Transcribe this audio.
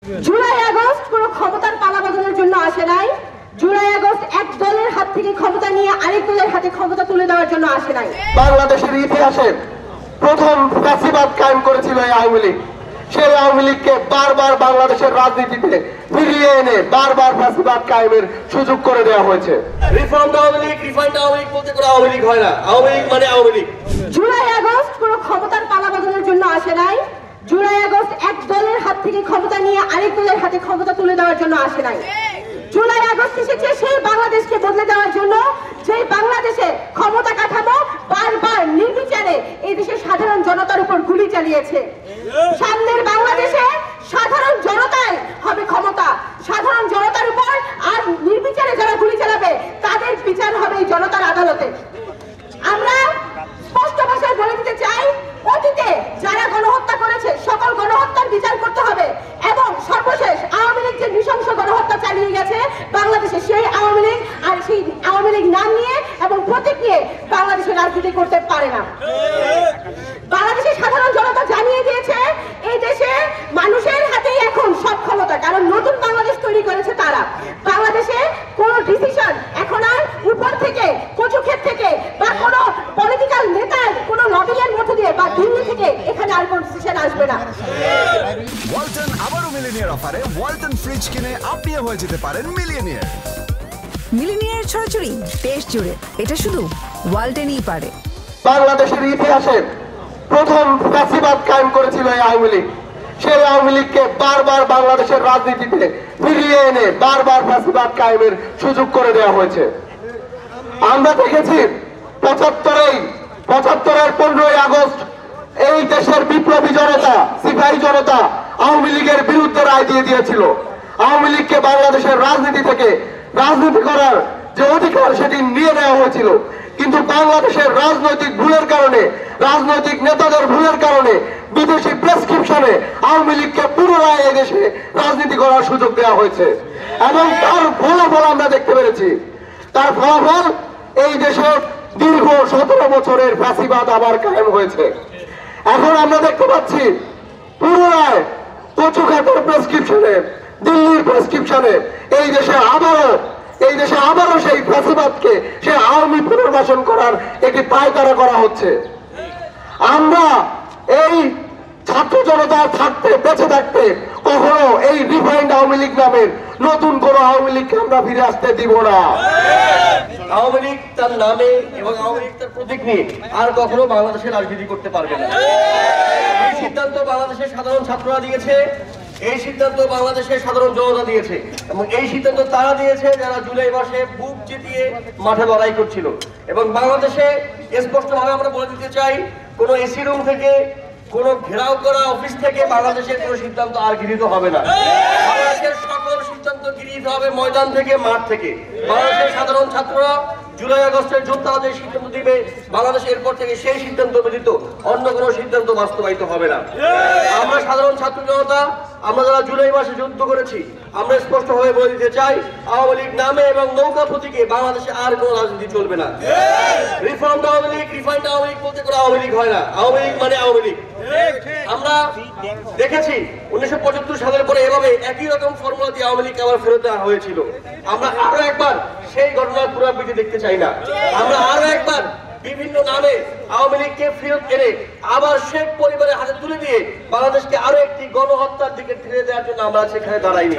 July August কোনো ক্ষমতার পালা বদলের জন্য আসে নাই। জুলাই আগস্ট এক দলের হাত থেকে ক্ষমতা নিয়ে আরেক দলের হাতে ক্ষমতা তুলে দেওয়ার জন্য আসে নাই। বাংলাদেশের ইতিহাসে প্রথম ফ্যাসিবাদ কায়েম করেছিল এই আওয়ামী লীগ। সেই আওয়ামী লীগকে বারবার বাংলাদেশের রাজনীতিতে ফিরিয়ে এনে বারবার ফ্যাসিবাদ কায়েমের সুযোগ করে দেওয়া হয়েছে। রিফর্মড আওয়ামী লীগ, রিফাইন্ড আওয়ামী লীগ বলতে কোনো আওয়ামী লীগ হয় না। আওয়ামী লীগ মানে আওয়ামী লীগ। জুলাই আগস্ট কোনো ক্ষমতার পালা বদলের জন্য আসে নাই। জুলাই আগস্ট এক দলের হাত থেকে ক্ষমতা নিয়ে আরেক দলের হাতে ক্ষমতা তুলে দেওয়ার জন্য আসে নাই। জুলাই আগস্ট এসেছে সেই বাংলাদেশকে বদলে দেওয়ার জন্য, যেই বাংলাদেশে ক্ষমতা কাঠামো বারবার নির্বিচারে এই দেশের সাধারণ জনতার উপর গুলি চালিয়েছে। সামনের বাংলাদেশে সাধারণ জনতাই হবে ক্ষমতা। সাধারণ জনতার উপর আর নির্বিচারে যারা গুলি চালাবে তাদের বিচার হবে এই জনতার আদালতে। আমরা স্পষ্ট ভাষায় বলে দিতে চাই, অতীতে যারা গণহত্যা করেছে সকল গণহত্যার বিচার করতে হবে এবং সর্বশেষ আওয়ামী লীগ যে নৃশংস গণহত্যা চালিয়ে গেছে বাংলাদেশে, সেই আওয়ামী লীগ আর সেই আওয়ামী লীগ নাম নিয়ে এবং প্রতীক নিয়ে বাংলাদেশে রাজনীতি করতে পারে না। বাংলাদেশের সাধারণ জনতা জানিয়ে দিয়েছে এই দেশে মানুষের হাতেই এখন সব ক্ষমতা, কারণ নতুন বাংলাদেশ তৈরি করেছে তারা। বাংলাদেশে কোন ডিসিশন এখন আর উপর থেকে কচুক্ষেত থেকে বা কোন পলিটিক্যাল নেতার কোন লবিংয়ের মধ্য দিয়ে বা দিল্লি থেকে এখানে আর কোন ডিসিশন আসবে না। ওয়ালটন আবারও মিলিনিয়ার অফারে ওয়ালটন ফ্রিজ কিনে আপনিও হয়ে যেতে পারেন মিলিয়নিয়ার। মিলিনিয়ার ছড়াছড়ি দেশ জুড়ে, এটা শুধু ওয়ালটনই পারে। বাংলাদেশের ইতিহাসে প্রথম ফ্যাসিবাদ কায়েম করেছিল এই আওয়ামী লীগ। সেই আওয়ামী লীগকে বারবার বাংলাদেশের রাজনীতিতে ফিরিয়ে এনে বারবার ফ্যাসিবাদ কায়েমের সুযোগ করে দেওয়া হয়েছে। আমরা দেখেছি 75-এর 15ই আগস্ট এই দেশের বিপ্লবী জনতা, সিপাহী জনতা আওয়ামী লীগের বিরুদ্ধে রায় দিয়ে দিয়েছিল। আওয়ামী লীগকে বাংলাদেশের রাজনীতি থেকে রাজনীতি করার যে অধিকার সেটি নিয়ে নেওয়া হয়েছিল, কিন্তু বাংলাদেশের রাজনৈতিক ভুলের কারণে, রাজনৈতিক নেতাদের ভুলের কারণে বিদেশি প্রেসক্রিপশনে আওয়ামী লীগকে পুনরায় এই দেশে রাজনীতি করার সুযোগ দেওয়া হয়েছে এবং তার ফলাফল আমরা দেখতে পেরেছি। তার ফলাফল এই দেশে দীর্ঘ 17 বছরের ফ্যাসিবাদ আবার কায়েম হয়েছে। এখন আমরা দেখতে পাচ্ছি পুনরায় কচুক্ষেতের প্রেসক্রিপশনে, দিল্লির প্রেসক্রিপশনে এই দেশে আবারও সেই ফ্যাসিবাদকে, সে আওয়ামী পুনর্বাসন করার একটি পায়তারা করা হচ্ছে। আমরা এই ছাত্র জনতা থাকতে, বেঁচে থাকতে কখনো এই রিফাইন্ড আওয়ামী লীগ নামের নতুন কোন আওয়ামী লীগকে আমরা ফিরে আসতে দিব না। আওয়ামী লীগ তার নামে এবং আওয়ামী লীগ তার প্রতীক নিয়ে আর কখনো বাংলাদেশে রাজনীতি করতে পারবে না। এই সিদ্ধান্ত বাংলাদেশের সাধারণ ছাত্ররা দিয়েছে, এই সিদ্ধান্ত বাংলাদেশের সাধারণ জনতা দিয়েছে এবং এই সিদ্ধান্ত তারা দিয়েছে যারা জুলাই মাসে বুক চিতিয়ে মাঠে লড়াই করছিল। এবং বাংলাদেশে স্পষ্টভাবে আমরা বলে দিতে চাই, কোনো এসি রুম থেকে, কোনো ঘেরাও করা অফিস থেকে বাংলাদেশের কোনো সিদ্ধান্ত আর গৃহীত হবে না। বাংলাদেশের সকল সিদ্ধান্ত গৃহীত হবে ময়দান থেকে, মাঠ থেকে। বাংলাদেশের সাধারণ ছাত্ররা জুলাই আগস্টের যোদ্ধারা যে সিদ্ধান্ত দিবে বাংলাদেশ এরপর থেকে সেই সিদ্ধান্ত ব্যতীত অন্য কোনো সিদ্ধান্ত বাস্তবায়িত হবে না। আমরা সাধারণ ছাত্র জনতা, আমরা যারা জুলাই মাসে যুদ্ধ করেছি, আমরা স্পষ্টভাবে বলে দিতে চাই, আওয়ামী লীগ নামে এবং নৌকা প্রতীকে বাংলাদেশে আর কোনো রাজনীতি চলবে না। রিফর্মড আওয়ামী লীগ, রিফাইন্ড আওয়ামী লীগ বলতে কোনো আওয়ামী লীগ হয় না। আওয়ামী লীগ মানে আওয়ামী লীগ। আমরা দেখেছি 1975 সালের পরে এভাবে একই রকম ফর্মুলা দিয়ে আওয়ামী লীগ আবার ফেরত দেওয়া হয়েছিল। আমরা আরো একবার সেই ঘটনার পুনরাবৃত্তি দেখতে চাই না। আমরা আরো একবার বিভিন্ন নামে আওয়ামী লীগকে ফেরত এনে আবার শেখ পরিবারের হাতে তুলে দিয়ে বাংলাদেশকে আরো একটি গণহত্যার দিকে ঠেলে দেওয়ার জন্য আমরা সেখানে দাঁড়াইনি।